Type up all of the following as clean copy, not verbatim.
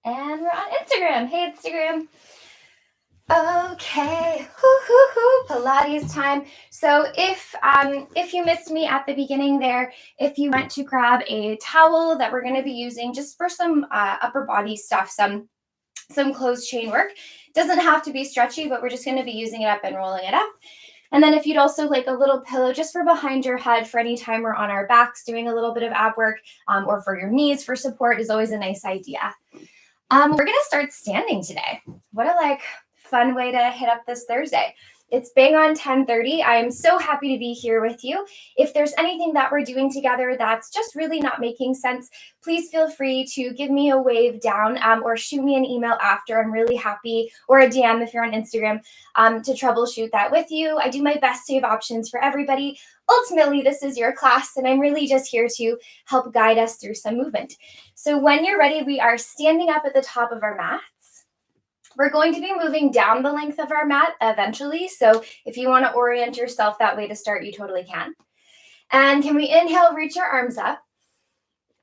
And we're on Instagram. Hey, Instagram. Okay, Pilates time. So if you missed me at the beginning there, if you want to grab a towel that we're going to be using just for some upper body stuff, some closed chain work. Doesn't have to be stretchy, but we're just going to be using it up and rolling it up. And then if you'd also like a little pillow just for behind your head for any time we're on our backs doing a little bit of ab work, or for your knees for support is always a nice idea. We're going to start standing today. What a fun way to hit up this Thursday. It's bang on 10:30. I am so happy to be here with you. If there's anything that we're doing together that's just really not making sense, please feel free to give me a wave down or shoot me an email after. I'm really happy, or a DM if you're on Instagram, to troubleshoot that with you. I do my best to have options for everybody. Ultimately, this is your class, and I'm really just here to help guide us through some movement. So when you're ready, we are standing up at the top of our mat. We're going to be moving down the length of our mat eventually. So if you want to orient yourself that way to start, you totally can. And can we inhale, reach our arms up.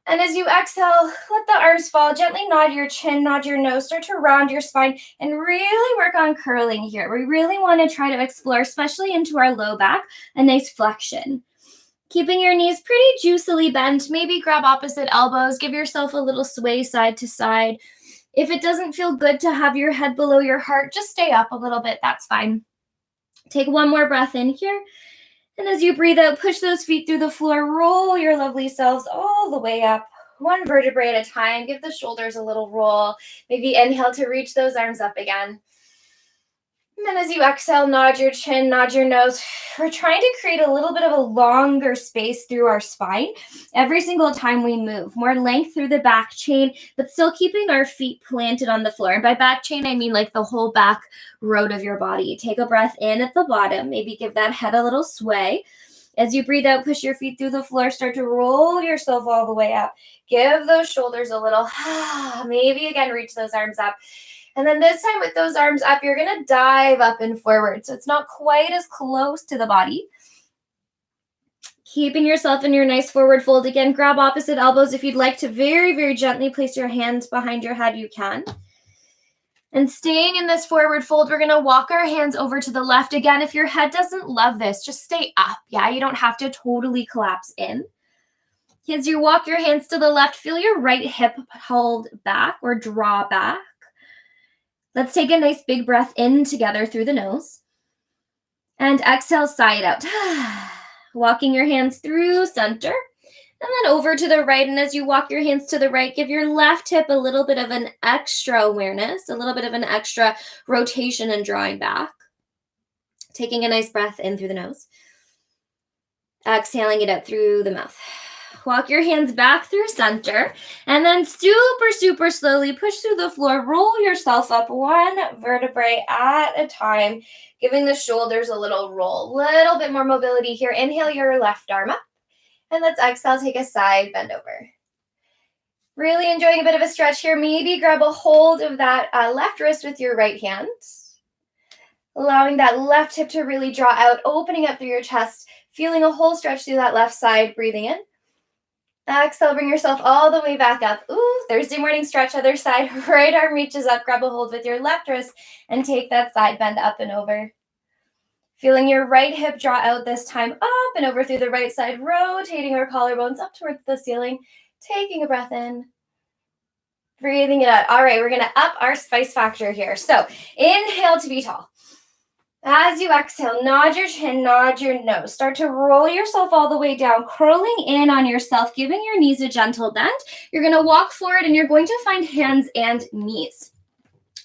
And as you exhale, let the arms fall. Gently nod your chin, nod your nose, start to round your spine, and really work on curling here. We really want to try to explore, especially into our low back, a nice flexion. Keeping your knees pretty juicily bent. Maybe grab opposite elbows. Give yourself a little sway side to side. If it doesn't feel good to have your head below your heart, just stay up a little bit. That's fine. Take one more breath in here. And as you breathe out, push those feet through the floor. Roll your lovely selves all the way up, one vertebrae at a time. Give the shoulders a little roll. Maybe inhale to reach those arms up again. And then as you exhale, nod your chin, nod your nose. We're trying to create a little bit of a longer space through our spine every single time we move. More length through the back chain, but still keeping our feet planted on the floor. And by back chain, I mean like the whole back road of your body. Take a breath in at the bottom. Maybe give that head a little sway. As you breathe out, push your feet through the floor. Start to roll yourself all the way up. Give those shoulders a little, maybe again, reach those arms up. And then this time with those arms up, you're going to dive up and forward. So it's not quite as close to the body. Keeping yourself in your nice forward fold. Again, grab opposite elbows. If you'd like to very, very gently place your hands behind your head, you can. And staying in this forward fold, we're going to walk our hands over to the left. Again, if your head doesn't love this, just stay up. Yeah, you don't have to totally collapse in. As you walk your hands to the left, feel your right hip hold back or draw back. Let's take a nice big breath in together through the nose. And exhale, sigh it out. Walking your hands through center. And then over to the right. And as you walk your hands to the right, give your left hip a little bit of an extra awareness, a little bit of an extra rotation and drawing back. Taking a nice breath in through the nose. Exhaling it out through the mouth. Walk your hands back through center, and then super, super slowly push through the floor. Roll yourself up one vertebrae at a time, giving the shoulders a little roll. Little bit more mobility here. Inhale your left arm up, and let's exhale, take a side bend over. Really enjoying a bit of a stretch here. Maybe grab a hold of that left wrist with your right hand, allowing that left hip to really draw out, opening up through your chest, feeling a whole stretch through that left side, breathing in. Exhale, bring yourself all the way back up. Ooh, Thursday morning stretch, other side. Right arm reaches up, grab a hold with your left wrist and take that side bend up and over. Feeling your right hip draw out this time, up and over through the right side, rotating our collarbones up towards the ceiling, taking a breath in, breathing it out. All right, we're going to up our spice factor here. So inhale to be tall. As you exhale, nod your chin, nod your nose. Start to roll yourself all the way down, curling in on yourself, giving your knees a gentle bend. You're going to walk forward and you're going to find hands and knees.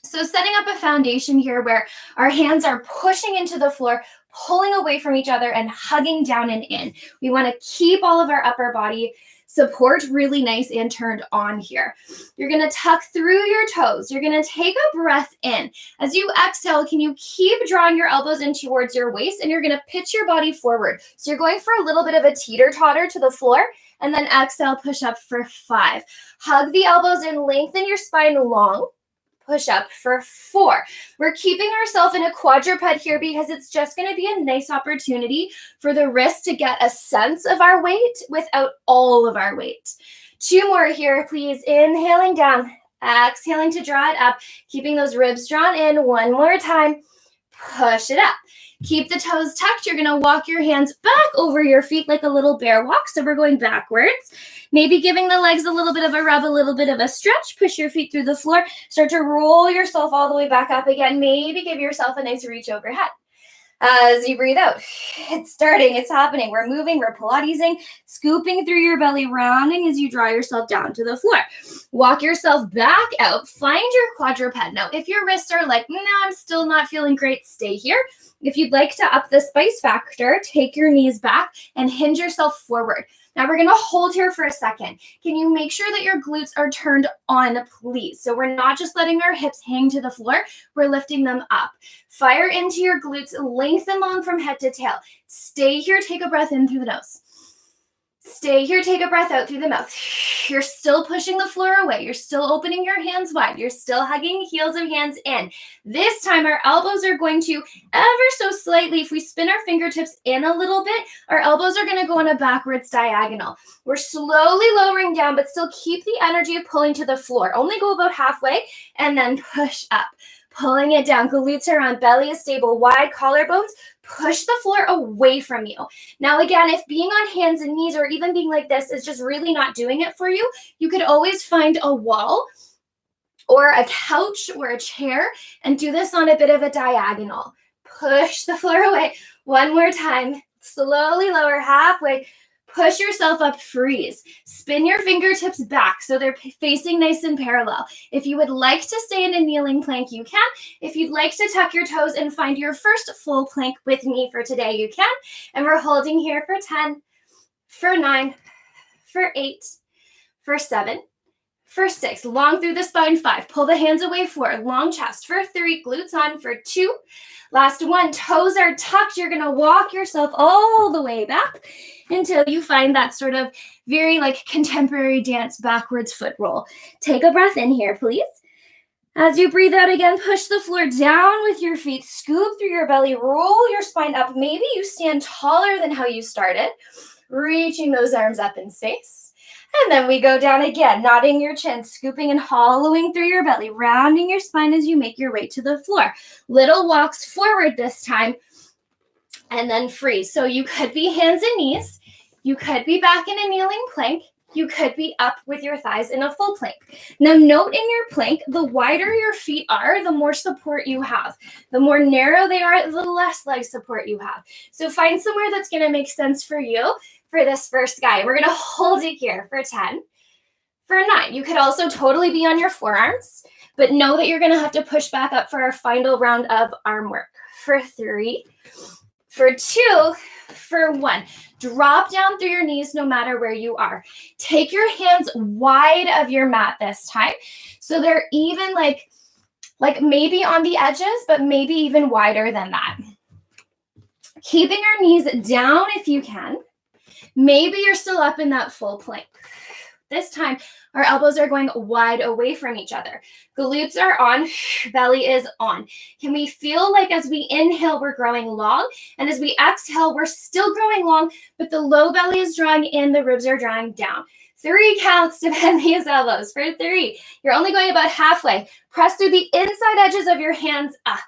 So setting up a foundation here where our hands are pushing into the floor, pulling away from each other and hugging down and in. We want to keep all of our upper body support really nice and turned on here. You're going to tuck through your toes. You're going to take a breath in. As you exhale, can you keep drawing your elbows in towards your waist, and you're going to pitch your body forward. So you're going for a little bit of a teeter-totter to the floor, and then exhale, push up for 5. Hug the elbows in, lengthen your spine long. Push up for 4. We're keeping ourselves in a quadruped here because it's just going to be a nice opportunity for the wrist to get a sense of our weight without all of our weight. 2 more here, please. Inhaling down, Exhaling to draw it up, keeping those ribs drawn in. One more time. Push it up. Keep the toes tucked. You're going to walk your hands back over your feet like a little bear walk. So we're going backwards. Maybe giving the legs a little bit of a rub, a little bit of a stretch. Push your feet through the floor. Start to roll yourself all the way back up again. Maybe give yourself a nice reach overhead. As you breathe out, it's starting, it's happening. We're moving, we're Pilatesing, scooping through your belly, rounding as you draw yourself down to the floor. Walk yourself back out, find your quadruped. Now, if your wrists are like, no, I'm still not feeling great, stay here. If you'd like to up the spice factor, take your knees back and hinge yourself forward. Now we're going to hold here for a second. Can you make sure that your glutes are turned on, please? So we're not just letting our hips hang to the floor, we're lifting them up. Fire into your glutes, lengthen long from head to tail. Stay here, take a breath in through the nose. Stay here, take a breath out through the mouth. You're still pushing the floor away. You're still opening your hands wide. You're still hugging heels of hands in. This time, our elbows are going to ever so slightly, if we spin our fingertips in a little bit, our elbows are going to go on a backwards diagonal. We're slowly lowering down, but still keep the energy of pulling to the floor. Only go about halfway and then push up. Pulling it down, glutes are on, belly is stable, wide collarbones, push the floor away from you. Now again, if being on hands and knees or even being like this is just really not doing it for you, you could always find a wall or a couch or a chair and do this on a bit of a diagonal. Push the floor away. One more time, slowly lower halfway. Push yourself up, freeze. Spin your fingertips back so they're facing nice and parallel. If you would like to stay in a kneeling plank, you can. If you'd like to tuck your toes and find your first full plank with me for today, you can. And we're holding here for 10, for 9, for 8, for 7, for 6, long through the spine, 5, pull the hands away, 4, long chest, for 3, glutes on, for 2, last 1, toes are tucked. You're gonna walk yourself all the way back until you find that sort of very like contemporary dance backwards foot roll. Take a breath in here, please. As you breathe out again, push the floor down with your feet, scoop through your belly, roll your spine up. Maybe you stand taller than how you started, reaching those arms up in space. And then we go down again, nodding your chin, scooping and hollowing through your belly, rounding your spine as you make your way to the floor. Little walks forward this time, and then freeze. So you could be hands and knees. You could be back in a kneeling plank. You could be up with your thighs in a full plank. Now note in your plank, the wider your feet are, the more support you have. The more narrow they are, the less leg support you have. So find somewhere that's going to make sense for you for this first guy. We're going to hold it here for 10, for 9. You could also totally be on your forearms, but know that you're going to have to push back up for our final round of arm work. For 3, for 2, for 1. Drop down through your knees no matter where you are. Take your hands wide of your mat this time. So they're even like maybe on the edges, but maybe even wider than that. Keeping our knees down if you can. Maybe you're still up in that full plank. This time, our elbows are going wide away from each other. Glutes are on, belly is on. Can we feel like as we inhale, we're growing long, and as we exhale, we're still growing long, but the low belly is drawing in, the ribs are drawing down. 3 counts to bend these elbows. For 3, you're only going about halfway. Press through the inside edges of your hands up.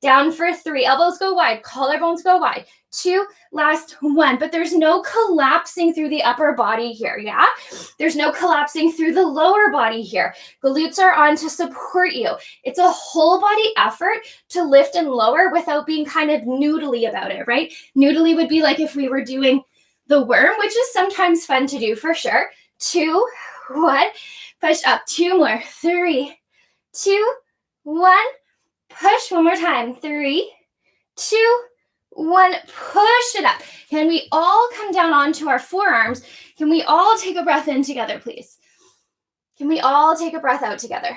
Down for 3, elbows go wide, collarbones go wide. 2, last 1, but there's no collapsing through the upper body here, yeah? There's no collapsing through the lower body here. Glutes are on to support you. It's a whole body effort to lift and lower without being kind of noodly about it, right? Noodly would be like if we were doing the worm, which is sometimes fun to do for sure. 2, 1, push up, 2 more, 3, 2, 1, push one more time, 3, 2, 1, push it up. Can we all come down onto our forearms? Can we all take a breath in together, please? Can we all take a breath out together?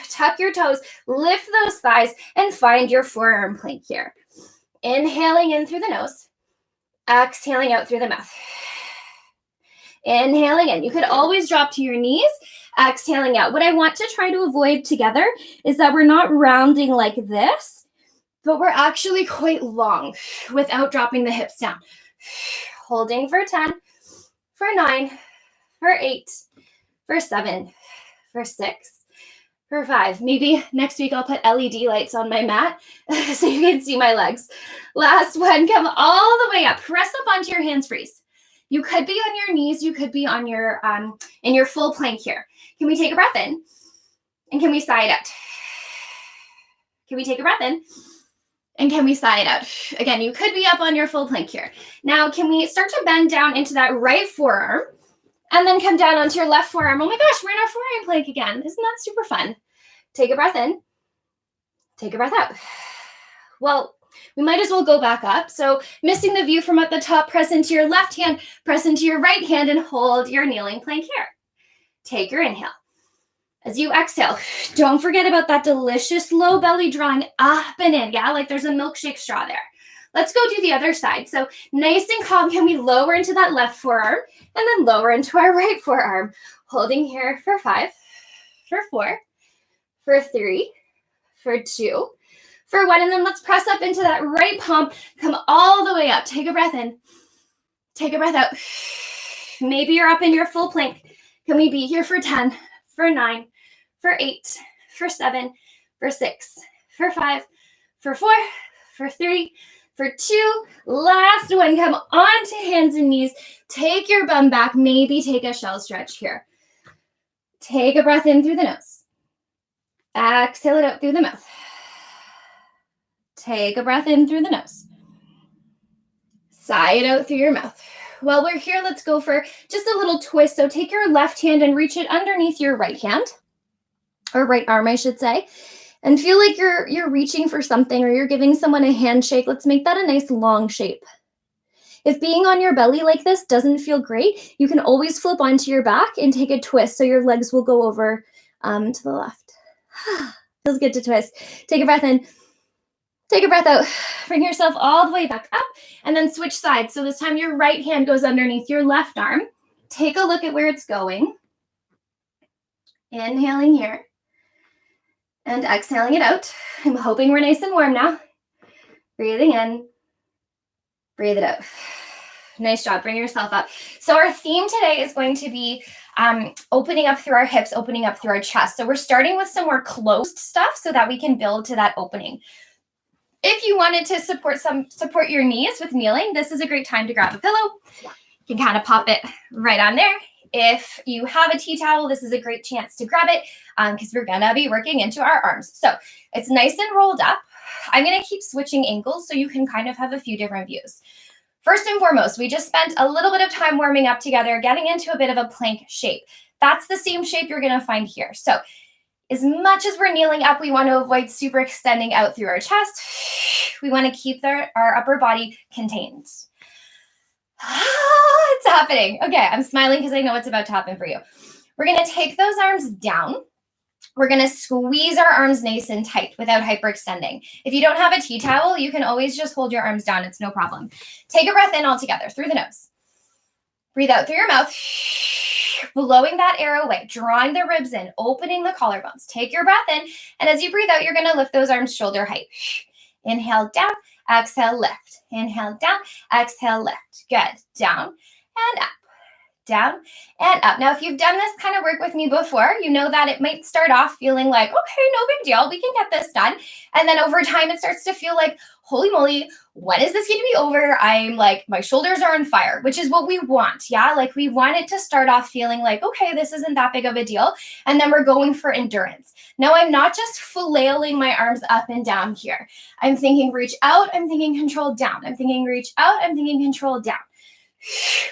Tuck your toes, lift those thighs, and find your forearm plank here. Inhaling in through the nose, exhaling out through the mouth. Inhaling in. You could always drop to your knees, exhaling out. What I want to try to avoid together is that we're not rounding like this, but we're actually quite long without dropping the hips down. Holding for 10, for 9, for 8, for 7, for 6, for 5. Maybe next week I'll put LED lights on my mat so you can see my legs. Last one, come all the way up. Press up onto your hands, freeze. You could be on your knees, you could be on your in your full plank here. Can we take a breath in? And can we sigh it out? Can we take a breath in? And can we sigh it out? Again, you could be up on your full plank here. Now, can we start to bend down into that right forearm and then come down onto your left forearm? Oh my gosh, we're in our forearm plank again. Isn't that super fun? Take a breath in. Take a breath out. Well, we might as well go back up. So missing the view from at the top, press into your left hand, press into your right hand, and hold your kneeling plank here. Take your inhale. As you exhale, don't forget about that delicious low belly drawing up and in, yeah? Like there's a milkshake straw there. Let's go do the other side. So nice and calm, can we lower into that left forearm and then lower into our right forearm? Holding here for 5, for 4, for 3, for 2, for 1, and then let's press up into that right palm, come all the way up. Take a breath in, take a breath out. Maybe you're up in your full plank. Can we be here for 10, for 9, for 8, for 7, for 6, for 5, for 4, for 3, for 2. Last one, come onto hands and knees. Take your bum back, maybe take a shell stretch here. Take a breath in through the nose. Exhale it out through the mouth. Take a breath in through the nose. Sigh it out through your mouth. While we're here, let's go for just a little twist. So take your left hand and reach it underneath your right hand, or right arm, I should say, and feel like you're reaching for something or you're giving someone a handshake. Let's make that a nice long shape. If being on your belly like this doesn't feel great, you can always flip onto your back and take a twist so your legs will go over to the left. Feels good to twist. Take a breath in. Take a breath out. Bring yourself all the way back up and then switch sides. So this time your right hand goes underneath your left arm. Take a look at where it's going. Inhaling here and exhaling it out. I'm hoping we're nice and warm now. Breathing in, breathe it out. Nice job. Bring yourself up. So our theme today is going to be opening up through our hips, opening up through our chest. So we're starting with some more closed stuff so that we can build to that opening. If you wanted to support your knees with kneeling, this is a great time to grab a pillow. You can kind of pop it right on there. If you have a tea towel, this is a great chance to grab it because we're going to be working into our arms. So it's nice and rolled up. I'm going to keep switching angles so you can kind of have a few different views. First and foremost, we just spent a little bit of time warming up together, getting into a bit of a plank shape. That's the same shape you're going to find here. So as much as we're kneeling up, we want to avoid super extending out through our chest. We want to keep our upper body contained. It's happening. Okay, I'm smiling because I know what's about to happen for you. We're going to take those arms down. We're going to squeeze our arms nice and tight without hyperextending. If you don't have a tea towel, you can always just hold your arms down. It's no problem. Take a breath in all together through the nose. Breathe out through your mouth. Blowing that air away, drawing the ribs in, opening the collarbones. Take your breath in, and as you breathe out, you're going to lift those arms shoulder height. Inhale down, exhale lift. Inhale down, exhale lift. Good. Down and up. Down and up. Now, if you've done this kind of work with me before, you know that it might start off feeling like, okay, no big deal, we can get this done. And then over time, it starts to feel like, holy moly, when is this going to be over? I'm like, my shoulders are on fire, which is what we want. Yeah. Like we want it to start off feeling like, okay, this isn't that big of a deal. And then we're going for endurance. Now I'm not just flailing my arms up and down here. I'm thinking reach out. I'm thinking control down. I'm thinking reach out. I'm thinking control down.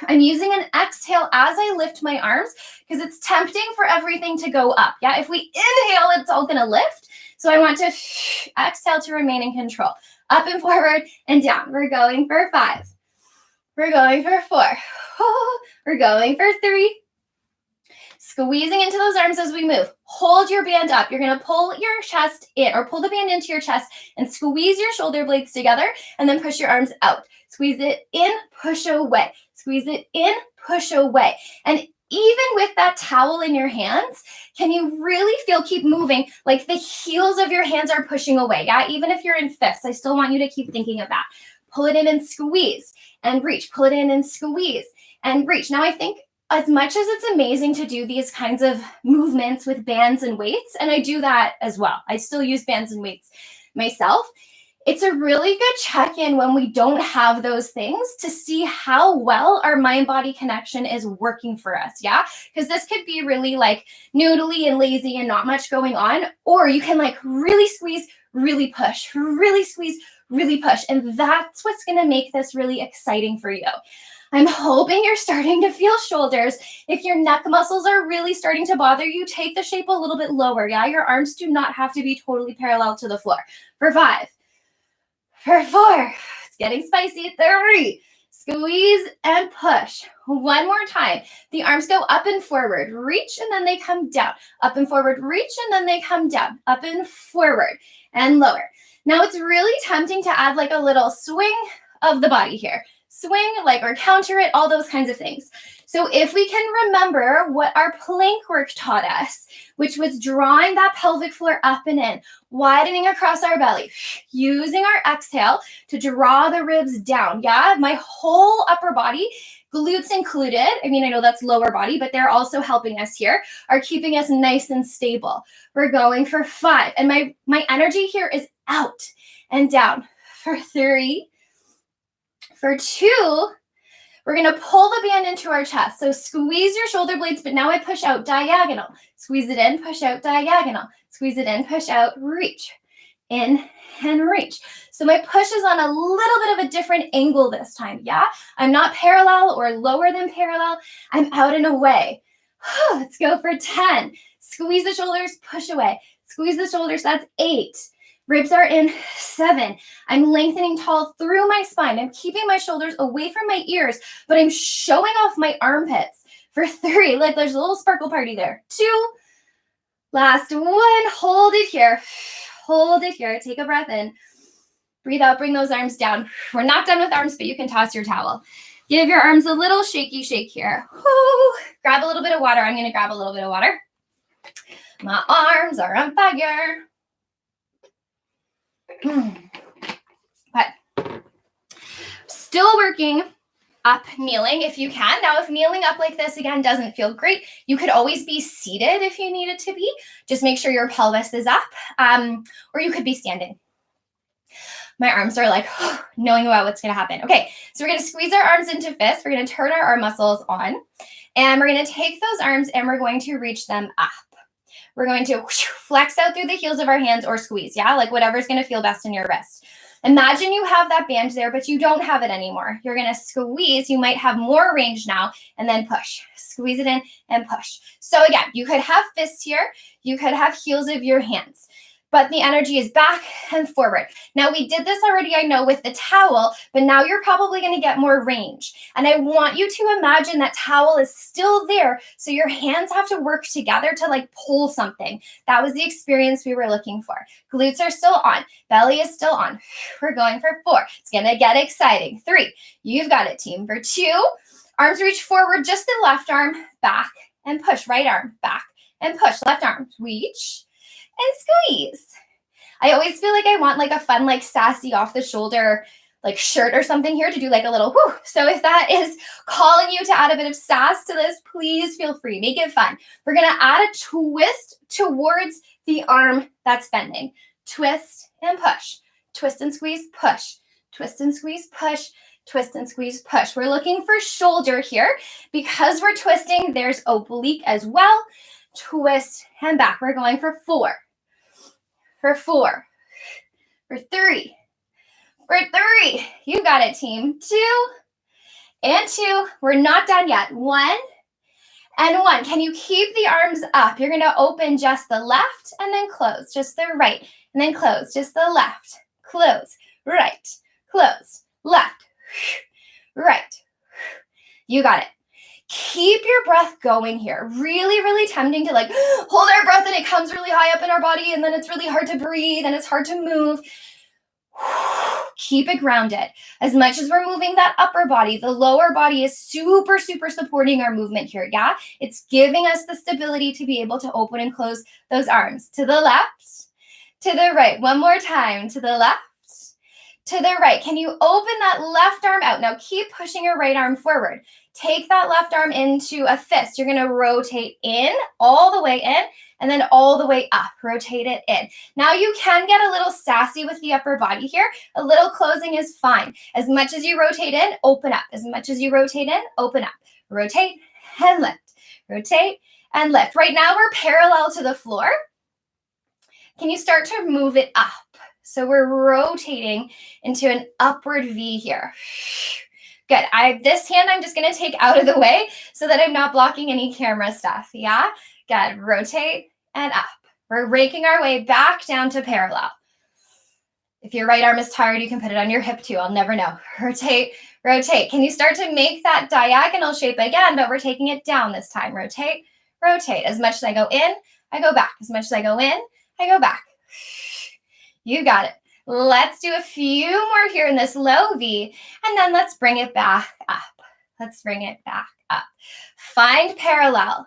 I'm using an exhale as I lift my arms because it's tempting for everything to go up. Yeah. If we inhale, it's all going to lift. So I want to exhale to remain in control. Up and forward and down. We're going for 5. We're going for 4. We're going for 3. Squeezing into those arms as we move. Hold your band up. You're going to pull your chest in or pull the band into your chest and squeeze your shoulder blades together and then push your arms out. Squeeze it in, push away. Squeeze it in, push away. And even with that towel in your hands, can you really feel, keep moving, like the heels of your hands are pushing away? Yeah, even if you're in fists, I still want you to keep thinking of that. Pull it in and squeeze and reach. Pull it in and squeeze and reach. Now I think as much as it's amazing to do these kinds of movements with bands and weights, and I do that as well. I still use bands and weights myself. It's a really good check-in when we don't have those things to see how well our mind-body connection is working for us, yeah? Because this could be really like noodly and lazy and not much going on, or you can like really squeeze, really push, really squeeze, really push, and that's what's gonna make this really exciting for you. I'm hoping you're starting to feel shoulders. If your neck muscles are really starting to bother you, take the shape a little bit lower, yeah? Your arms do not have to be totally parallel to the floor. For 5, for 4, it's getting spicy, 3, squeeze and push. One more time. The arms go up and forward, reach, and then they come down. Up and forward, reach, and then they come down. Up and forward and lower. Now it's really tempting to add like a little swing of the body here. Swing, like, or counter it, all those kinds of things. So if we can remember what our plank work taught us, which was drawing that pelvic floor up and in, widening across our belly, using our exhale to draw the ribs down. Yeah, my whole upper body, glutes included. I mean, I know that's lower body, but they're also helping us here, are keeping us nice and stable. We're going for 5. And my energy here is out and down. For 3, for 2, we're going to pull the band into our chest. So squeeze your shoulder blades, but now I push out diagonal. Squeeze it in, push out diagonal. Squeeze it in, push out, reach. In and reach. So my push is on a little bit of a different angle this time, yeah? I'm not parallel or lower than parallel. I'm out and away. Let's go for 10. Squeeze the shoulders, push away. Squeeze the shoulders, that's 8. Ribs are in, 7. I'm lengthening tall through my spine. I'm keeping my shoulders away from my ears, but I'm showing off my armpits. For 3, like there's a little sparkle party there. 2, last 1, hold it here. Hold it here, take a breath in. Breathe out, bring those arms down. We're not done with arms, but you can toss your towel. Give your arms a little shaky shake here. Woo. Grab a little bit of water. I'm gonna grab a little bit of water. My arms are on fire. But still working up kneeling if you can. Now, if kneeling up like this again doesn't feel great, you could always be seated if you needed to be. Just make sure your pelvis is up, or you could be standing. My arms are like knowing about what's going to happen. Okay, so we're going to squeeze our arms into fists. We're going to turn our arm muscles on, and we're going to take those arms and we're going to reach them up. We're going to flex out through the heels of our hands or squeeze, yeah? Like whatever's going to feel best in your wrist. Imagine you have that band there, but you don't have it anymore. You're going to squeeze. You might have more range now, and then push. Squeeze it in and push. So again, you could have fists here. You could have heels of your hands, but the energy is back and forward. Now, we did this already, I know, with the towel, but now you're probably going to get more range. And I want you to imagine that towel is still there, so your hands have to work together to like pull something. That was the experience we were looking for. Glutes are still on. Belly is still on. We're going for 4. It's going to get exciting. 3. You've got it, team. For 2, arms reach forward, just the left arm, back and push. Right arm, back and push. Left arm, reach and squeeze. I always feel like I want like a fun, like sassy off the shoulder, like shirt or something here to do like a little whoo. So if that is calling you to add a bit of sass to this, please feel free, make it fun. We're gonna add a twist towards the arm that's bending. Twist and push, twist and squeeze, push, twist and squeeze, push, twist and squeeze, push. We're looking for shoulder here. Because we're twisting, there's oblique as well. Twist and back. We're going for 4. For 4. For 3. For 3. You got it, team. 2 and 2. We're not done yet. 1 and 1. Can you keep the arms up? You're going to open just the left and then close. Just the right and then close. Just the left. Close. Right. Close. Left. Right. You got it. Keep your breath going here. Really, really tempting to like hold our breath and it comes really high up in our body and then it's really hard to breathe and it's hard to move. Keep it grounded. As much as we're moving that upper body, the lower body is super, super supporting our movement here, yeah? It's giving us the stability to be able to open and close those arms. To the left, to the right. One more time. To the left, to the right. Can you open that left arm out? Now keep pushing your right arm forward. Take that left arm into a fist. You're going to rotate in, all the way in, and then all the way up. Rotate it in. Now you can get a little sassy with the upper body here. A little closing is fine. As much as you rotate in, open up. As much as you rotate in, open up. Rotate and lift. Rotate and lift. Right now we're parallel to the floor. Can you start to move it up? So we're rotating into an upward V here. Good. This hand I'm just going to take out of the way so that I'm not blocking any camera stuff. Yeah? Good. Rotate and up. We're raking our way back down to parallel. If your right arm is tired, you can put it on your hip too. I'll never know. Rotate, rotate. Can you start to make that diagonal shape again, but we're taking it down this time. Rotate, rotate. As much as I go in, I go back. As much as I go in, I go back. You got it. Let's do a few more here in this low V, and then let's bring it back up. Let's bring it back up. Find parallel.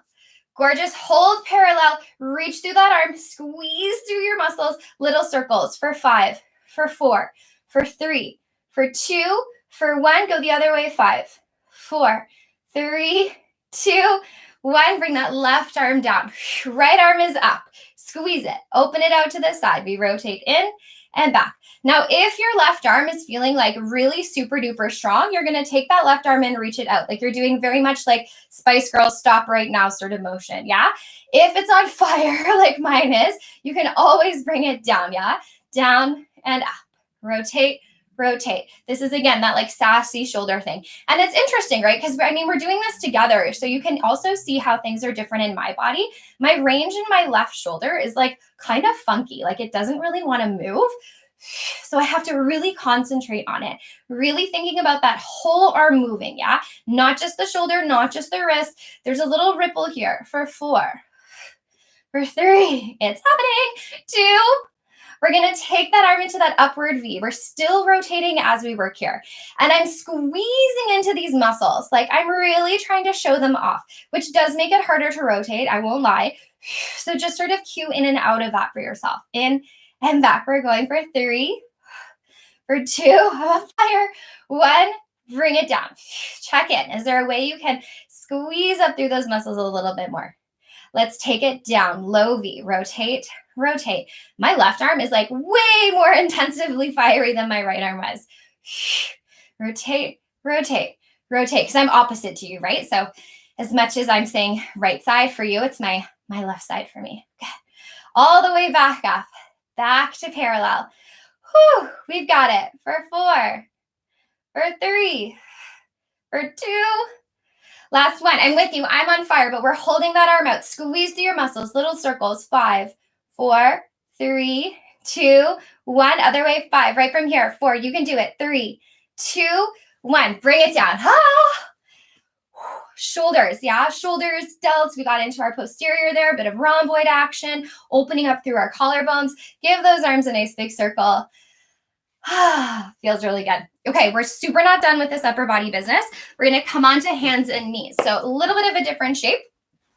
Gorgeous. Hold parallel. Reach through that arm. Squeeze through your muscles. Little circles for 5, for 4, for 3, for 2, for 1. Go the other way. 5, 4, 3, 2, 1. Bring that left arm down. Right arm is up. Squeeze it. Open it out to the side. We rotate in and back. Now, if your left arm is feeling like really super duper strong, you're going to take that left arm and reach it out. Like you're doing very much like Spice Girls stop right now sort of motion. Yeah. If it's on fire like mine is, you can always bring it down. Yeah. Down and up. Rotate, rotate. This is again, that like sassy shoulder thing. And it's interesting, right? Because I mean, we're doing this together. So you can also see how things are different in my body. My range in my left shoulder is like kind of funky. Like it doesn't really want to move. So I have to really concentrate on it. Really thinking about that whole arm moving. Yeah. Not just the shoulder, not just the wrist. There's a little ripple here for 4, for 3. It's happening. 2. We're going to take that arm into that upward V. We're still rotating as we work here. And I'm squeezing into these muscles. Like I'm really trying to show them off, which does make it harder to rotate. I won't lie. So just sort of cue in and out of that for yourself. In and back. We're going for 3, for 2. I'm on fire. 1. Bring it down. Check in. Is there a way you can squeeze up through those muscles a little bit more? Let's take it down. Low V. Rotate, rotate. My left arm is like way more intensively fiery than my right arm was. Rotate, rotate, rotate. Because I'm opposite to you, right? So as much as I'm saying right side for you, it's my left side for me. Okay. All the way back up. Back to parallel. Whew, we've got it. For 4, for 3, for 2. Last one. I'm with you. I'm on fire, but we're holding that arm out. Squeeze through your muscles. Little circles. 5, 4, 3, 2, 1. Other way. 5. Right from here. 4. You can do it. 3, 2, 1. Bring it down. Ah. Shoulders, yeah, shoulders, delts. We got into our posterior there, a bit of rhomboid action, opening up through our collarbones. Give those arms a nice big circle. Feels really good. Okay, we're super not done with this upper body business. We're going to come on to hands and knees. So a little bit of a different shape,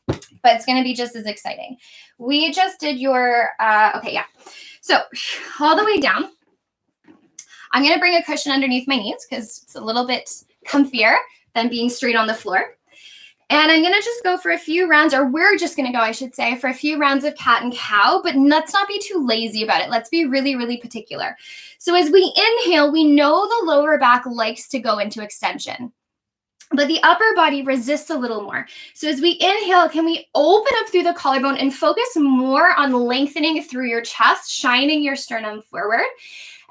but it's going to be just as exciting. We just did your, okay, yeah. So all the way down. I'm going to bring a cushion underneath my knees because it's a little bit comfier than being straight on the floor. And I'm going to just go for a few rounds, or we're just going to go, I should say, for a few rounds of cat and cow, but let's not be too lazy about it. Let's be really, really particular. So as we inhale, we know the lower back likes to go into extension, but the upper body resists a little more. So as we inhale, can we open up through the collarbone and focus more on lengthening through your chest, shining your sternum forward?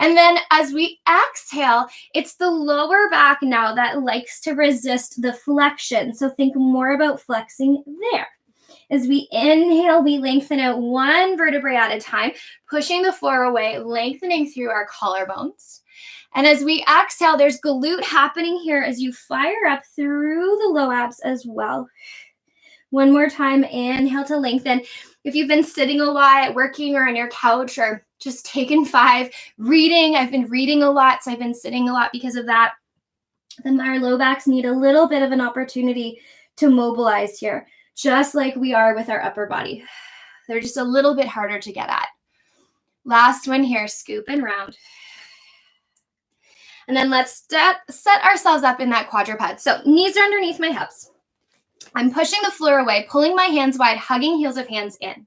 And then as we exhale, it's the lower back now that likes to resist the flexion. So think more about flexing there. As we inhale, we lengthen out one vertebrae at a time, pushing the floor away, lengthening through our collarbones. And as we exhale, there's glute happening here as you fire up through the low abs as well. One more time, inhale to lengthen. If you've been sitting a lot, working or on your couch, or just taking 5, reading. I've been reading a lot, so I've been sitting a lot because of that. Then our low backs need a little bit of an opportunity to mobilize here, just like we are with our upper body. They're just a little bit harder to get at. Last one here, scoop and round. And then let's set ourselves up in that quadruped. So knees are underneath my hips. I'm pushing the floor away, pulling my hands wide, hugging heels of hands in.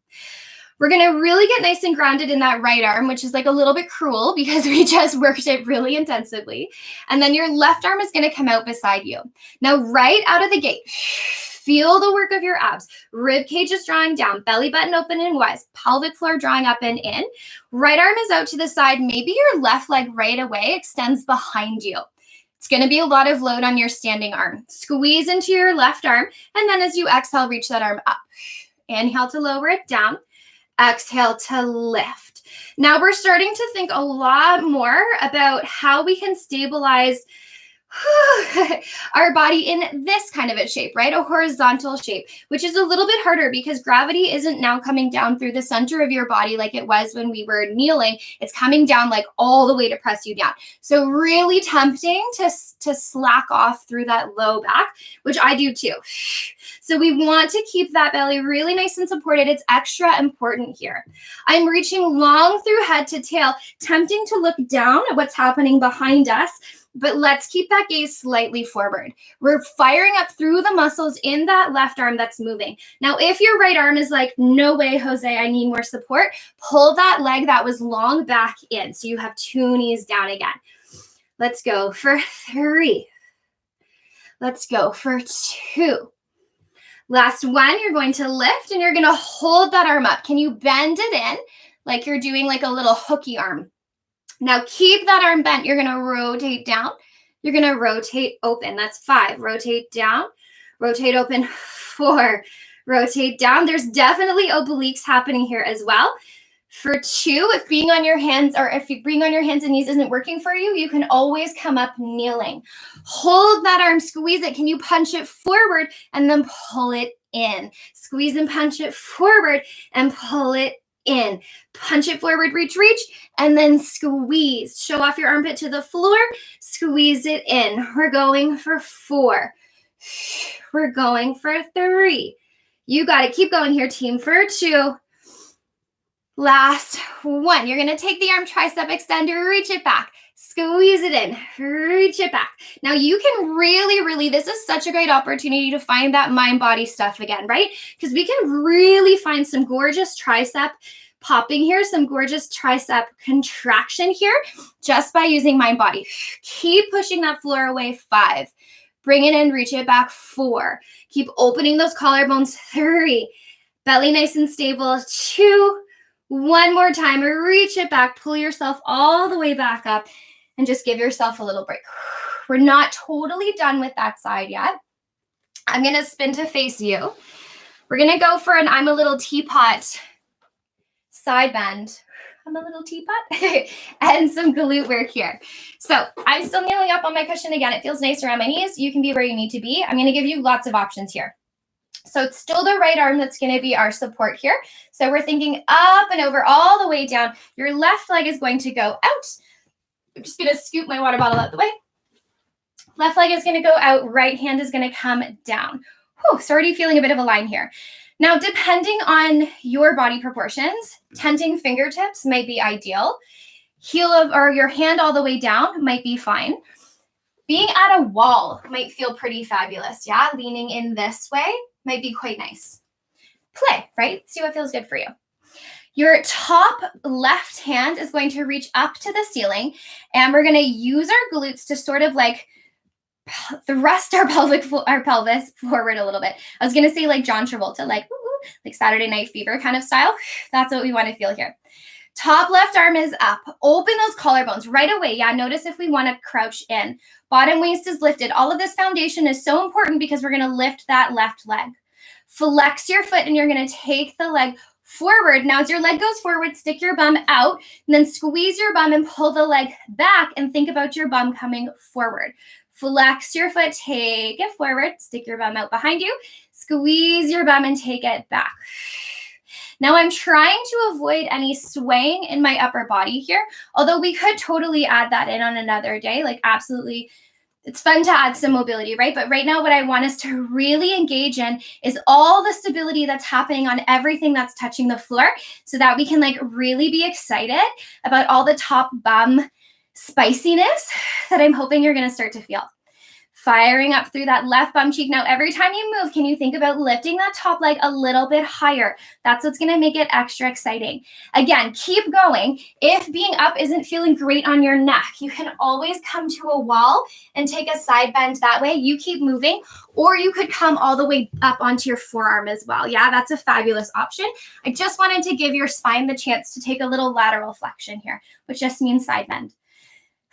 We're going to really get nice and grounded in that right arm, which is like a little bit cruel because we just worked it really intensively. And then your left arm is going to come out beside you. Now, right out of the gate, feel the work of your abs. Rib cage is drawing down, belly button open and wide, pelvic floor drawing up and in. Right arm is out to the side. Maybe your left leg right away extends behind you. It's going to be a lot of load on your standing arm. Squeeze into your left arm, and then as you exhale, reach that arm up. Inhale to lower it down. Exhale to lift. Now we're starting to think a lot more about how we can stabilize our body in this kind of a shape, right? A horizontal shape, which is a little bit harder because gravity isn't now coming down through the center of your body like it was when we were kneeling. It's coming down like all the way to press you down. So really tempting to slack off through that low back, which I do too. So we want to keep that belly really nice and supported. It's extra important here. I'm reaching long through head to tail, tempting to look down at what's happening behind us, but let's keep that gaze slightly forward. We're firing up through the muscles in that left arm that's moving. Now, if your right arm is like, no way, Jose, I need more support, pull that leg that was long back in. So you have 2 knees down again. Let's go for 3. Let's go for 2. Last one, you're going to lift and you're going to hold that arm up. Can you bend it in like you're doing like a little hooky arm? Now keep that arm bent. You're going to rotate down. You're going to rotate open. That's 5. Rotate down. Rotate open. 4. Rotate down. There's definitely obliques happening here as well. For 2, if being on your hands or if you being on your hands and knees isn't working for you, you can always come up kneeling. Hold that arm, squeeze it. Can you punch it forward and then pull it in? Squeeze and punch it forward and pull it in. Punch it forward, reach, and then squeeze. Show off your armpit to the floor. Squeeze it in. We're going for 4. We're going for 3. You got it. Keep going here, team. For 2. Last 1. You're going to take the arm tricep extender, reach it back, squeeze it in, reach it back. Now you can really, this is such a great opportunity to find that mind-body stuff again, right? Because we can really find some gorgeous tricep popping here, some gorgeous tricep contraction here just by using mind-body. Keep pushing that floor away. 5. Bring it in, reach it back. 4. Keep opening those collarbones. 3. Belly nice and stable. 2. One more time, reach it back, pull yourself all the way back up, and just give yourself a little break. We're not totally done with that side yet. I'm going to spin to face you. We're going to go for an I'm a little teapot side bend. I'm a little teapot and some glute work here. So I'm still kneeling up on my cushion again. It feels nice around my knees. You can be where you need to be. I'm going to give you lots of options here. So it's still the right arm that's going to be our support here. So we're thinking up and over all the way down. Your left leg is going to go out. I'm just going to scoop my water bottle out the way. Left leg is going to go out. Right hand is going to come down. Whew, so already feeling a bit of a line here. Now, depending on your body proportions, tenting fingertips might be ideal. Heel of or your hand all the way down might be fine. Being at a wall might feel pretty fabulous. Yeah, leaning in this way might be quite nice. Play, right? See what feels good for you. Your top left hand is going to reach up to the ceiling, and we're going to use our glutes to sort of like thrust our pelvis forward a little bit. I was going to say like John Travolta, like Saturday Night Fever kind of style. That's what we want to feel here. Top left arm is up. Open those collarbones right away. Yeah, notice if we want to crouch in. Bottom waist is lifted. All of this foundation is so important because we're going to lift that left leg. Flex your foot and you're going to take the leg forward. Now, as your leg goes forward, stick your bum out and then squeeze your bum and pull the leg back and think about your bum coming forward. Flex your foot, take it forward, stick your bum out behind you, squeeze your bum and take it back. Now I'm trying to avoid any swaying in my upper body here, although we could totally add that in on another day, like absolutely. It's fun to add some mobility, right? But right now what I want us to really engage in is all the stability that's happening on everything that's touching the floor so that we can like really be excited about all the top bum spiciness that I'm hoping you're going to start to feel. Firing up through that left bum cheek. Now, every time you move, can you think about lifting that top leg a little bit higher? That's what's going to make it extra exciting. Again, keep going. If being up isn't feeling great on your neck, you can always come to a wall and take a side bend that way. You keep moving, or you could come all the way up onto your forearm as well. Yeah, that's a fabulous option. I just wanted to give your spine the chance to take a little lateral flexion here, which just means side bend.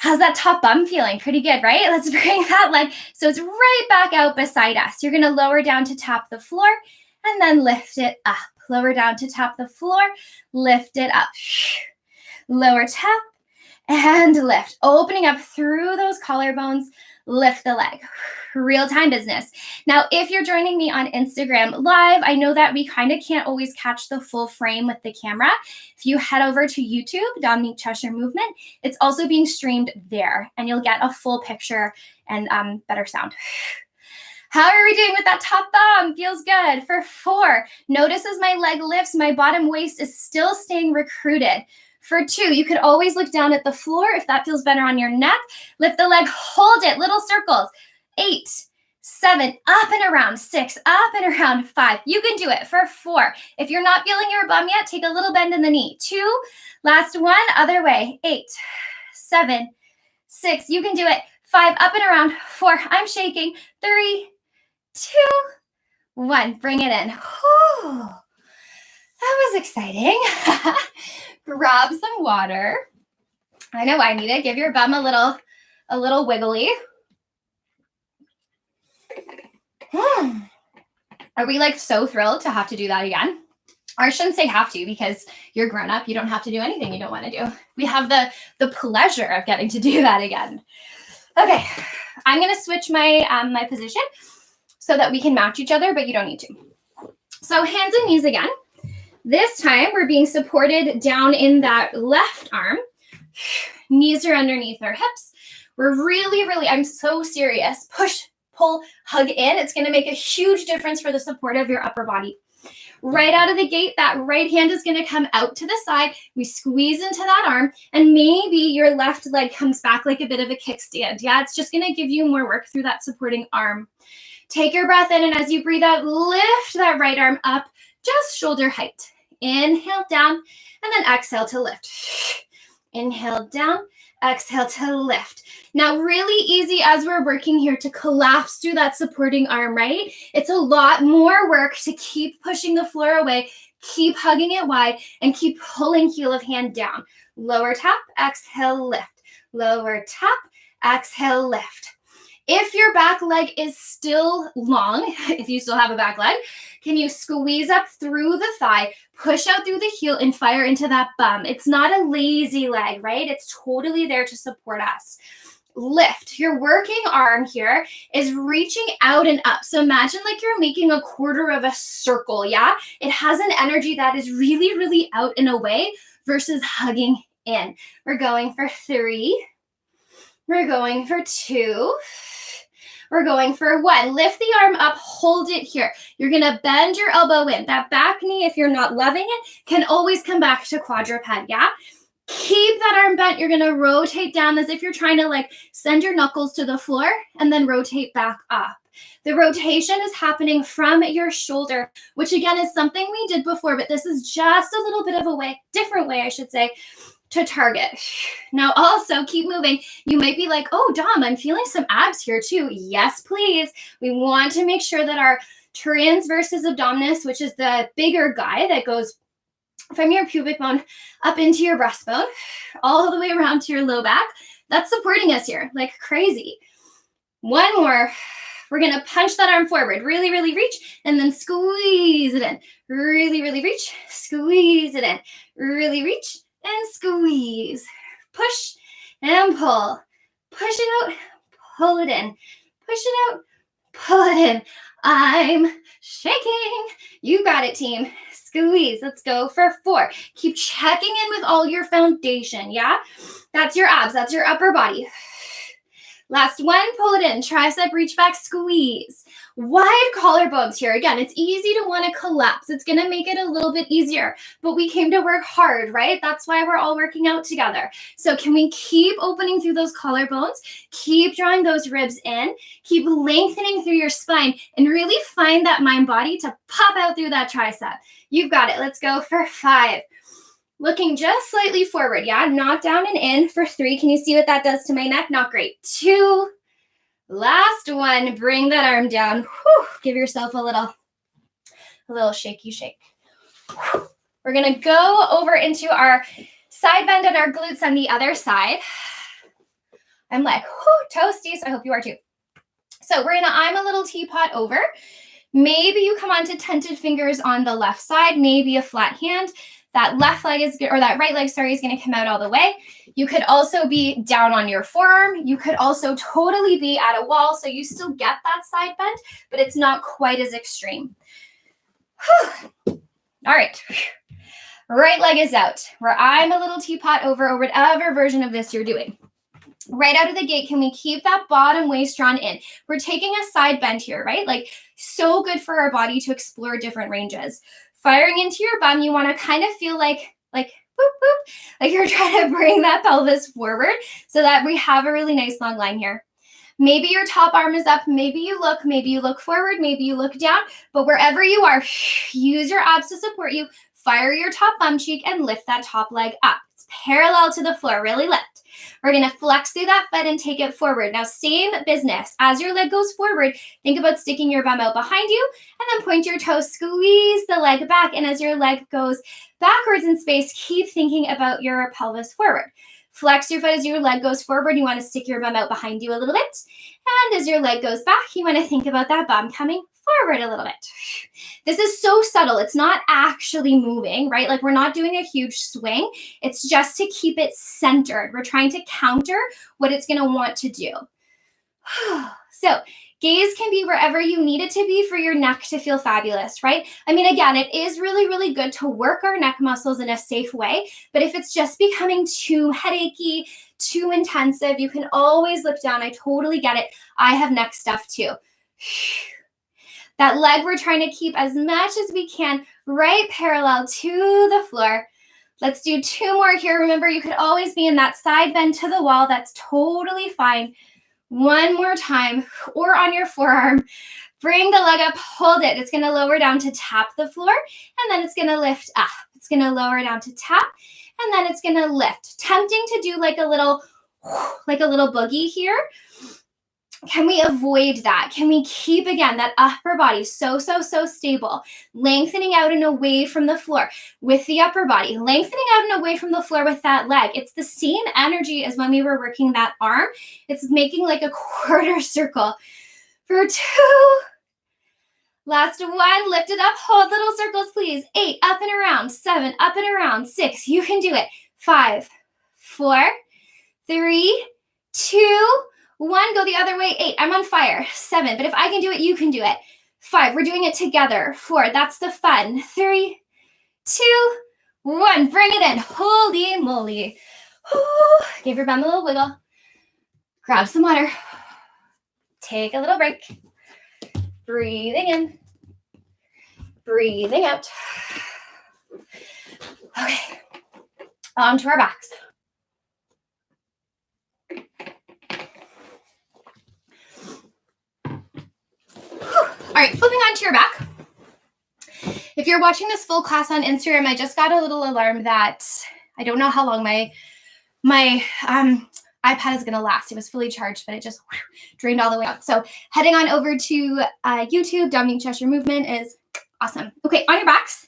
How's that top bum feeling? Pretty good, right? Let's bring that leg so it's right back out beside us. You're going to lower down to tap the floor and then lift it up. Lower down to tap the floor, lift it up. Lower, tap, and lift. Opening up through those collarbones, lift the leg. Real-time business. Now, if you're joining me on Instagram Live, I know that we kind of can't always catch the full frame with the camera. If you head over to YouTube, Dominique Cheshire Movement, it's also being streamed there, and you'll get a full picture and better sound. How are we doing with that top bum? Feels good. For 4, notice as my leg lifts, my bottom waist is still staying recruited. For 2, you could always look down at the floor if that feels better on your neck. Lift the leg, hold it, little circles. 8, 7, up and around. 6, up and around. 5, you can do it. For 4, if you're not feeling your bum yet, take a little bend in the knee. 2, last one, other way. 8, 7, 6, you can do it. 5, up and around. 4, I'm shaking. 3, 2, 1, bring it in. Whew. That was exciting. Grab some water. I know I need it. Give your bum a little wiggly. Are we like so thrilled to have to do that again? Or I shouldn't say have to, because you're grown up. You don't have to do anything you don't want to do. We have the pleasure of getting to do that again. Okay, I'm going to switch my my position so that we can match each other, but you don't need to. So hands and knees again. This time we're being supported down in that left arm. Knees are underneath our hips. We're really, I'm so serious. Push, pull, hug in. It's going to make a huge difference for the support of your upper body. Right out of the gate, that right hand is going to come out to the side. We squeeze into that arm, and maybe your left leg comes back like a bit of a kickstand. Yeah, it's just going to give you more work through that supporting arm. Take your breath in, and as you breathe out, lift that right arm up, just shoulder height. Inhale down, and then exhale to lift. Inhale down, exhale to lift. Now, really easy as we're working here to collapse through that supporting arm, right? It's a lot more work to keep pushing the floor away, keep hugging it wide, and keep pulling heel of hand down. Lower tap, exhale, lift. Lower tap, exhale, lift. If your back leg is still long, if you still have a back leg, can you squeeze up through the thigh, push out through the heel, and fire into that bum? It's not a lazy leg, right? It's totally there to support us. Lift. Your working arm here is reaching out and up. So imagine like you're making a quarter of a circle, yeah? It has an energy that is really out and away versus hugging in. We're going for 3. We're going for 2. We're going for 1. Lift the arm up, hold it here. You're going to bend your elbow in. That back knee, if you're not loving it, can always come back to quadruped, yeah? Keep that arm bent. You're going to rotate down as if you're trying to like send your knuckles to the floor and then rotate back up. The rotation is happening from your shoulder, which again is something we did before, but this is just a little bit of a way, different way, I should say, to target. Now also keep moving. You might be like, oh, Dom, I'm feeling some abs here too. Yes, please. We want to make sure that our transversus abdominis, which is the bigger guy that goes from your pubic bone up into your breastbone, all the way around to your low back, that's supporting us here like crazy. 1 more. We're going to punch that arm forward. Really reach, and then squeeze it in. Really reach, squeeze it in. Really reach, and squeeze. Push and pull. Push it out, pull it in. Push it out, pull it in. I'm shaking. You got it, team. Squeeze. Let's go for 4. Keep checking in with all your foundation, yeah? That's your abs. That's your upper body. Last one, pull it in, tricep reach back, squeeze. Wide collarbones here. Again, it's easy to want to collapse. It's going to make it a little bit easier, but we came to work hard, right? That's why we're all working out together. So can we keep opening through those collarbones? Keep drawing those ribs in, keep lengthening through your spine, and really find that mind body to pop out through that tricep. You've got it. Let's go for 5. Looking just slightly forward, yeah? Not down and in for 3. Can you see what that does to my neck? Not great. 2. Last one. Bring that arm down. Whew. Give yourself a little shaky shake. Whew. We're going to go over into our side bend and our glutes on the other side. I'm like, whew, toasty, so I hope you are too. So we're going to, I'm a little teapot over. Maybe you come onto tented fingers on the left side, maybe a flat hand. That left leg is, or that right leg, sorry, is going to come out all the way. You could also be down on your forearm. You could also totally be at a wall, so you still get that side bend, but it's not quite as extreme. Whew. All right. Right leg is out, where I'm a little teapot over, or whatever version of this you're doing. Right out of the gate, can we keep that bottom waist drawn in? We're taking a side bend here, right? Like, so good for our body to explore different ranges. Firing into your bum, you want to kind of feel like boop, boop, like you're trying to bring that pelvis forward so that we have a really nice long line here. Maybe your top arm is up, maybe you look forward, maybe you look down, but wherever you are, use your abs to support you, fire your top bum cheek and lift that top leg up. It's parallel to the floor, really lift. We're going to flex through that foot and take it forward. Now, same business. As your leg goes forward, think about sticking your bum out behind you and then point your toes, squeeze the leg back. And as your leg goes backwards in space, keep thinking about your pelvis forward. Flex your foot as your leg goes forward. You want to stick your bum out behind you a little bit. And as your leg goes back, you want to think about that bum coming forward a little bit. This is so subtle. It's not actually moving, right? Like, we're not doing a huge swing. It's just to keep it centered. We're trying to counter what it's going to want to do. So gaze can be wherever you need it to be for your neck to feel fabulous, right? I mean, again, it is really, really good to work our neck muscles in a safe way. But if it's just becoming too headachy, too intensive, you can always look down. I totally get it. I have neck stuff too. That leg we're trying to keep as much as we can right parallel to the floor. Let's do 2 more here. Remember, you could always be in that side bend to the wall. That's totally fine. 1 more time, or on your forearm. Bring the leg up, hold it. It's going to lower down to tap the floor, and then it's going to lift up. It's going to lower down to tap, and then it's going to lift. Tempting to do like a little boogie here. Can we avoid that? Can we keep, again, that upper body so stable, lengthening out and away from the floor with the upper body, lengthening out and away from the floor with that leg. It's the same energy as when we were working that arm. It's making like a quarter circle. For 2. Last 1, lift it up, hold little circles, please. 8, up and around. 7, up and around. 6, you can do it. 5, 4, 3, 2, 1, go the other way. 8, I'm on fire. 7, but if I can do it, you can do it. 5, we're doing it together. 4, that's the fun. 3, 2, 1, bring it in. Holy moly. Ooh. Give your bum a little wiggle. Grab some water. Take a little break. Breathing in. Breathing out. Okay. Onto our backs. All right, flipping onto your back. If you're watching this full class on Instagram, I just got a little alarm that I don't know how long my iPad is going to last. It was fully charged, but it just drained all the way out. So heading on over to YouTube, Dominique Cheshire Movement is awesome. Okay, on your backs.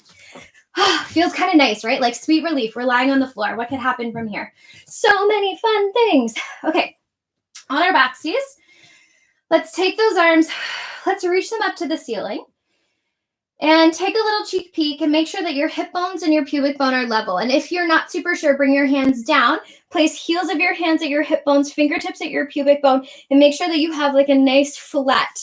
Feels kind of nice, right? Like sweet relief. We're lying on the floor. What could happen from here? So many fun things. Okay, on our backsies. Let's take those arms. Let's reach them up to the ceiling. And take a little cheek peek and make sure that your hip bones and your pubic bone are level. And if you're not super sure, bring your hands down. Place heels of your hands at your hip bones, fingertips at your pubic bone, and make sure that you have like a nice flat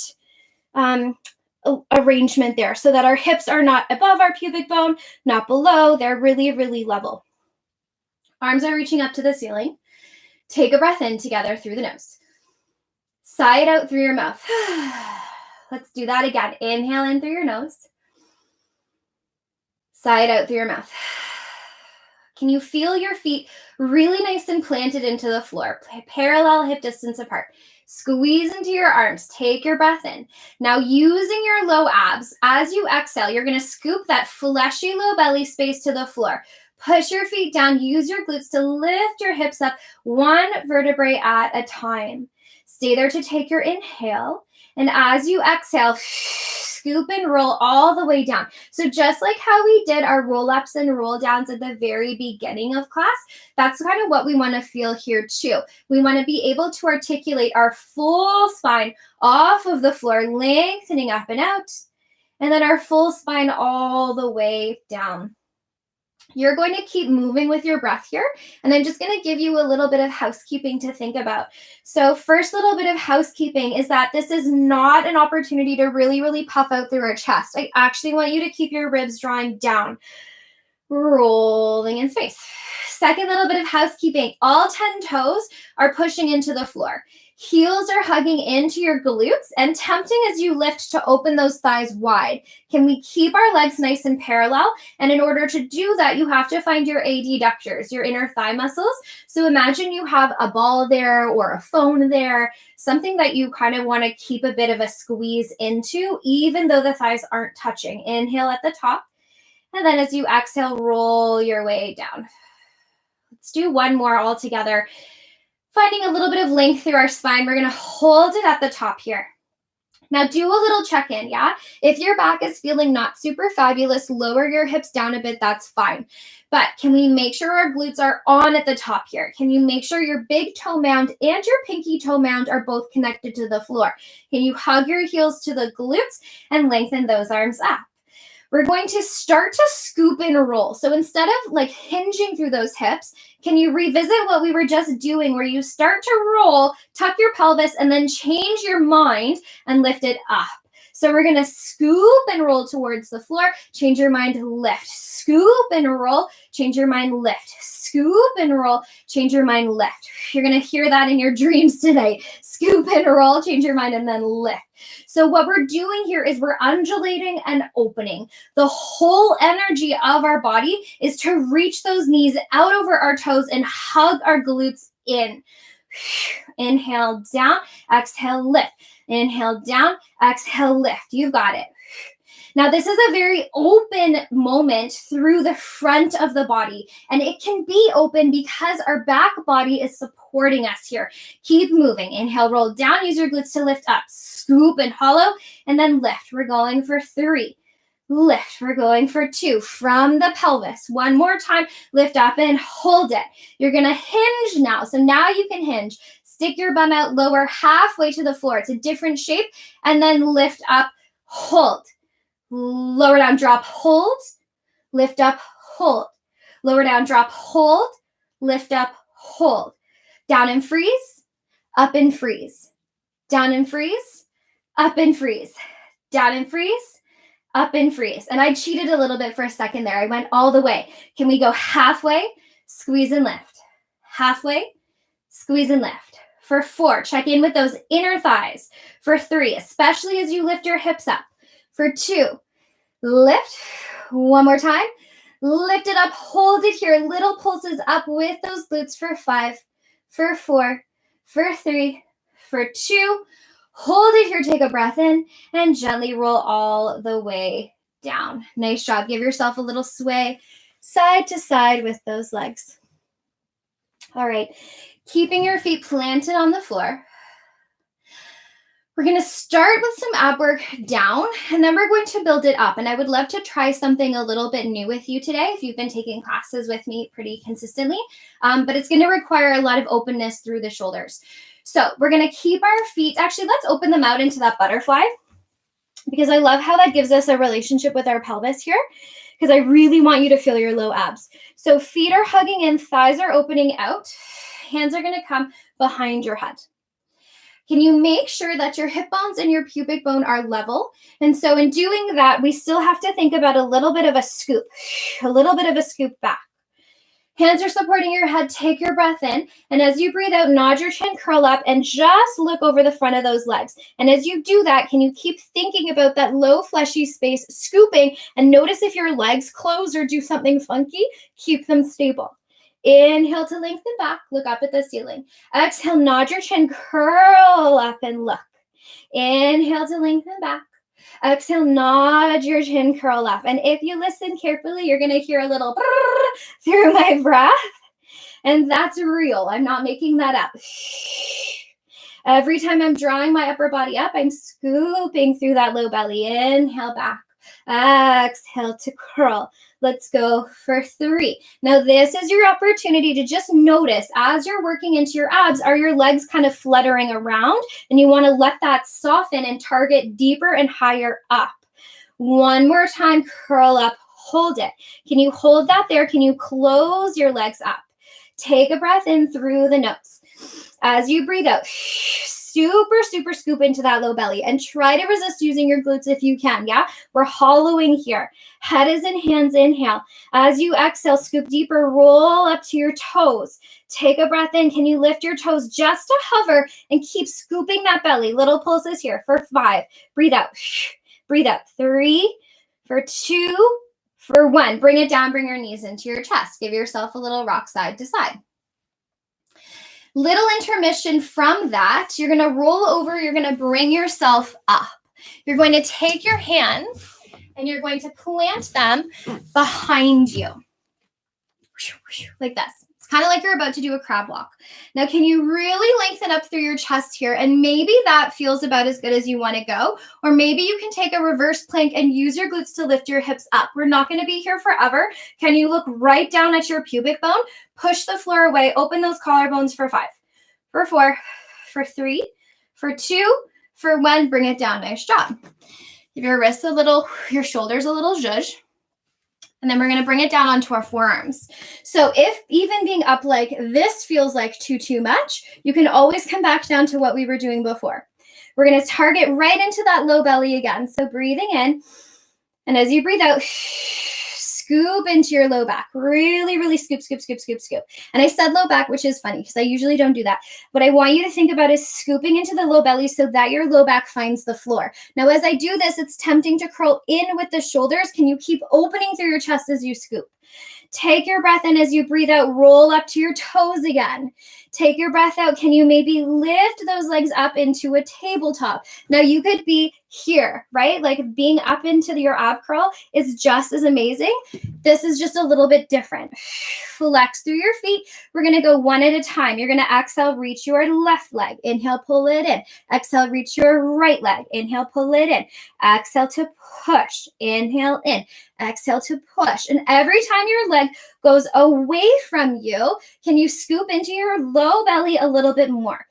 arrangement there so that our hips are not above our pubic bone, not below. They're really, really level. Arms are reaching up to the ceiling. Take a breath in together through the nose. Sigh it out through your mouth. Let's do that again. Inhale in through your nose. Sigh it out through your mouth. Can you feel your feet really nice and planted into the floor? Parallel hip distance apart. Squeeze into your arms. Take your breath in. Now, using your low abs, as you exhale, you're going to scoop that fleshy low belly space to the floor. Push your feet down. Use your glutes to lift your hips up one vertebrae at a time. Stay there to take your inhale. And as you exhale, scoop and roll all the way down. So just like how we did our roll-ups and roll-downs at the very beginning of class, that's kind of what we want to feel here too. We want to be able to articulate our full spine off of the floor, lengthening up and out, and then our full spine all the way down. You're going to keep moving with your breath here, and I'm just going to give you a little bit of housekeeping to think about. So first little bit of housekeeping is that this is not an opportunity to really puff out through our chest. I actually want you to keep your ribs drawing down, rolling in space. Second little bit of housekeeping, all 10 toes are pushing into the floor. Heels are hugging into your glutes and tempting as you lift to open those thighs wide. Can we keep our legs nice and parallel? And in order to do that, you have to find your adductors, your inner thigh muscles. So imagine you have a ball there or a phone there, something that you kind of want to keep a bit of a squeeze into, even though the thighs aren't touching. Inhale at the top. And then as you exhale, roll your way down. Let's do one more all together. Finding a little bit of length through our spine. We're going to hold it at the top here. Now do a little check-in, yeah? If your back is feeling not super fabulous, lower your hips down a bit, that's fine. But can we make sure our glutes are on at the top here? Can you make sure your big toe mound and your pinky toe mound are both connected to the floor? Can you hug your heels to the glutes and lengthen those arms up? We're going to start to scoop and roll. So instead of like hinging through those hips, can you revisit what we were just doing where you start to roll, tuck your pelvis, and then change your mind and lift it up? So we're going to scoop and roll towards the floor, change your mind, lift, scoop and roll, change your mind, lift, scoop and roll, change your mind, lift. You're going to hear that in your dreams today. Scoop and roll, change your mind, and then lift. So what we're doing here is we're undulating and opening. The whole energy of our body is to reach those knees out over our toes and hug our glutes in. Inhale down, exhale, lift. Inhale down, exhale, lift. You've got it. Now, this is a very open moment through the front of the body, and it can be open because our back body is supporting us here. Keep moving. Inhale, roll down, use your glutes to lift up. Scoop and hollow, and then lift. We're going for 3. Lift. We're going for 2 from the pelvis. One more time. Lift up and hold it. You're going to hinge now. So now you can hinge. Stick your bum out, lower halfway to the floor. It's a different shape. And then lift up, hold. Lower down, drop, hold. Lift up, hold. Lower down, drop, hold. Lift up, hold. Down and freeze. Up and freeze. Down and freeze. Up and freeze. Down and freeze. Up and freeze. And I cheated a little bit for a second there. I went all the way. Can we go halfway? Squeeze and lift. Halfway. Squeeze and lift. For 4, check in with those inner thighs. For 3, especially as you lift your hips up. For 2, lift. One more time. Lift it up. Hold it here. Little pulses up with those glutes. For 5, for 4, for 3, for 2. Hold it here. Take a breath in and gently roll all the way down. Nice job. Give yourself a little sway side to side with those legs. All right. Keeping your feet planted on the floor. We're going to start with some ab work down, and then we're going to build it up. And I would love to try something a little bit new with you today if you've been taking classes with me pretty consistently. But it's going to require a lot of openness through the shoulders. So we're going to keep our feet. Actually, let's open them out into that butterfly, because I love how that gives us a relationship with our pelvis here, because I really want you to feel your low abs. So feet are hugging in, thighs are opening out. Hands are going to come behind your head. Can you make sure that your hip bones and your pubic bone are level? And so in doing that, we still have to think about a little bit of a scoop back. Hands are supporting your head. Take your breath in. And as you breathe out, nod your chin, curl up, and just look over the front of those legs. And as you do that, can you keep thinking about that low fleshy space, scooping, and notice if your legs close or do something funky. Keep them stable. Inhale to lengthen back. Look up at the ceiling. Exhale, nod your chin, curl up, and look. Inhale to lengthen back. Exhale, nod your chin, curl up. And if you listen carefully, you're going to hear a little through my breath. And that's real. I'm not making that up. Every time I'm drawing my upper body up, I'm scooping through that low belly. Inhale back. Exhale to curl. Let's go for 3. Now, this is your opportunity to just notice as you're working into your abs, are your legs kind of fluttering around? And you want to let that soften and target deeper and higher up. One more time, curl up, hold it. Can you hold that there? Can you close your legs up? Take a breath in through the nose. As you breathe out, super scoop into that low belly and try to resist using your glutes if you can, yeah? We're hollowing here. Head is in, hands inhale. As you exhale, scoop deeper, roll up to your toes. Take a breath in. Can you lift your toes just to hover and keep scooping that belly? Little pulses here for 5. Breathe out. Breathe out. 3, for 2, for 1. Bring it down, bring your knees into your chest. Give yourself a little rock side to side. Little intermission from that. You're going to roll over. You're going to bring yourself up. You're going to take your hands and you're going to plant them behind you. Like this. It's kind of like you're about to do a crab walk. Now, can you really lengthen up through your chest here? And maybe that feels about as good as you want to go. Or maybe you can take a reverse plank and use your glutes to lift your hips up. We're not going to be here forever. Can you look right down at your pubic bone? Push the floor away. Open those collarbones for 5, for 4, for 3, for 2, for 1. Bring it down. Nice job. Give your wrists a little, your shoulders a little zhuzh. And then we're going to bring it down onto our forearms. So if even being up like this feels like too much, you can always come back down to what we were doing before. We're going to target right into that low belly again. So breathing in. And as you breathe out, scoop into your low back. Really scoop. And I said low back, which is funny because I usually don't do that. What I want you to think about is scooping into the low belly so that your low back finds the floor. Now, as I do this, it's tempting to curl in with the shoulders. Can you keep opening through your chest as you scoop? Take your breath in. As you breathe out, roll up to your toes again. Take your breath out. Can you maybe lift those legs up into a tabletop? Now you could be here, right? Like being up into your ab curl is just as amazing. This is just a little bit different. Flex through your feet. We're going to go one at a time. You're going to exhale, reach your left leg. Inhale, pull it in. Exhale, reach your right leg. Inhale, pull it in. Exhale to push. Inhale in. Exhale to push. And every time your leg goes away from you, can you scoop into your low belly a little bit more?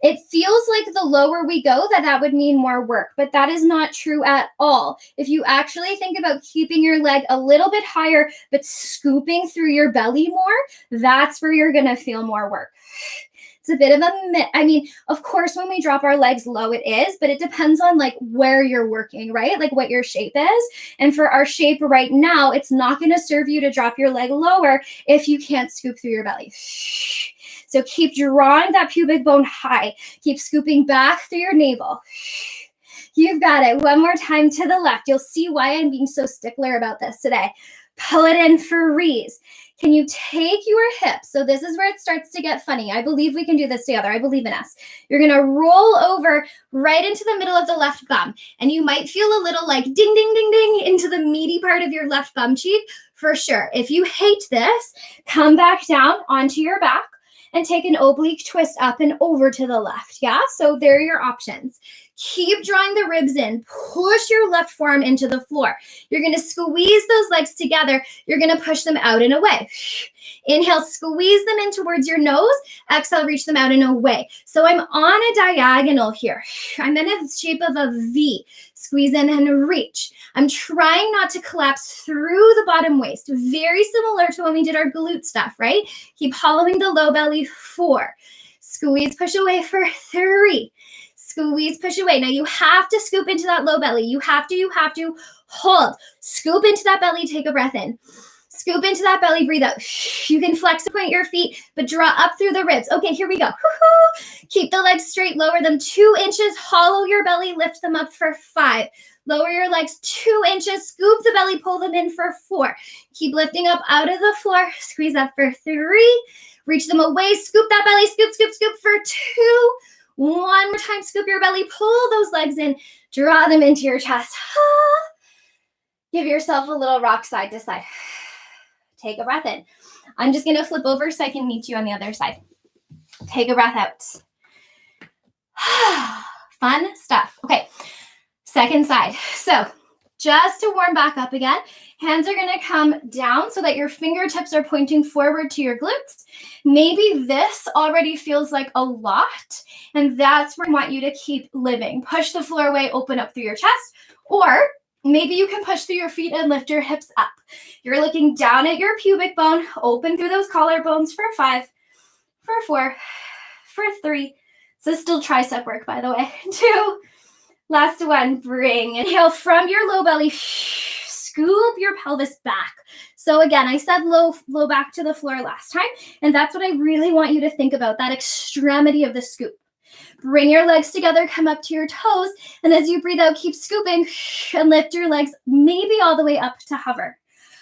It feels like the lower we go, that would mean more work, but that is not true at all. If you actually think about keeping your leg a little bit higher, but scooping through your belly more, that's where you're going to feel more work. It's a bit of of course, when we drop our legs low, it is, but it depends on like where you're working, right? Like what your shape is. And for our shape right now, it's not going to serve you to drop your leg lower if you can't scoop through your belly. So keep drawing that pubic bone high. Keep scooping back through your navel. You've got it. One more time to the left. You'll see why I'm being so stickler about this today. Pull it in, freeze. Can you take your hips? So this is where it starts to get funny. I believe we can do this together. I believe in us. You're going to roll over right into the middle of the left bum. And you might feel a little like ding into the meaty part of your left bum cheek for sure. If you hate this, come back down onto your back and take an oblique twist up and over to the left. Yeah, so there are your options. Keep drawing the ribs in. Push your left forearm into the floor. You're going to squeeze those legs together. You're going to push them out and away. Inhale, squeeze them in towards your nose. Exhale, reach them out and away. So I'm on a diagonal here. I'm in a shape of a V. Squeeze in and reach. I'm trying not to collapse through the bottom waist. Very similar to when we did our glute stuff, right? Keep hollowing the low belly. 4. Squeeze, push away for 3. Squeeze, push away. Now you have to scoop into that low belly. You have to hold. Scoop into that belly. Take a breath in. Scoop into that belly, breathe out. You can flex and point your feet, but draw up through the ribs. Okay, here we go. Keep the legs straight, lower them 2 inches, hollow your belly, lift them up for 5. Lower your legs 2 inches, scoop the belly, pull them in for 4. Keep lifting up out of the floor, squeeze up for 3. Reach them away, scoop that belly, scoop, scoop, scoop for 2. One more time, scoop your belly, pull those legs in, draw them into your chest. Give yourself a little rock side to side. Take a breath in. I'm just going to flip over so I can meet you on the other side. Take a breath out. Fun stuff. Okay, second side. So just to warm back up again, hands are going to come down so that your fingertips are pointing forward to your glutes. Maybe this already feels like a lot, and that's where I want you to keep living. Push the floor away, open up through your chest, or maybe you can push through your feet and lift your hips up. You're looking down at your pubic bone, open through those collarbones for 5, for 4, for 3. So still tricep work, by the way. 2, last one, bring. Inhale from your low belly, scoop your pelvis back. So again, I said low back to the floor last time, and that's what I really want you to think about, that extremity of the scoop. Bring your legs together, come up to your toes, and as you breathe out, keep scooping and lift your legs maybe all the way up to hover.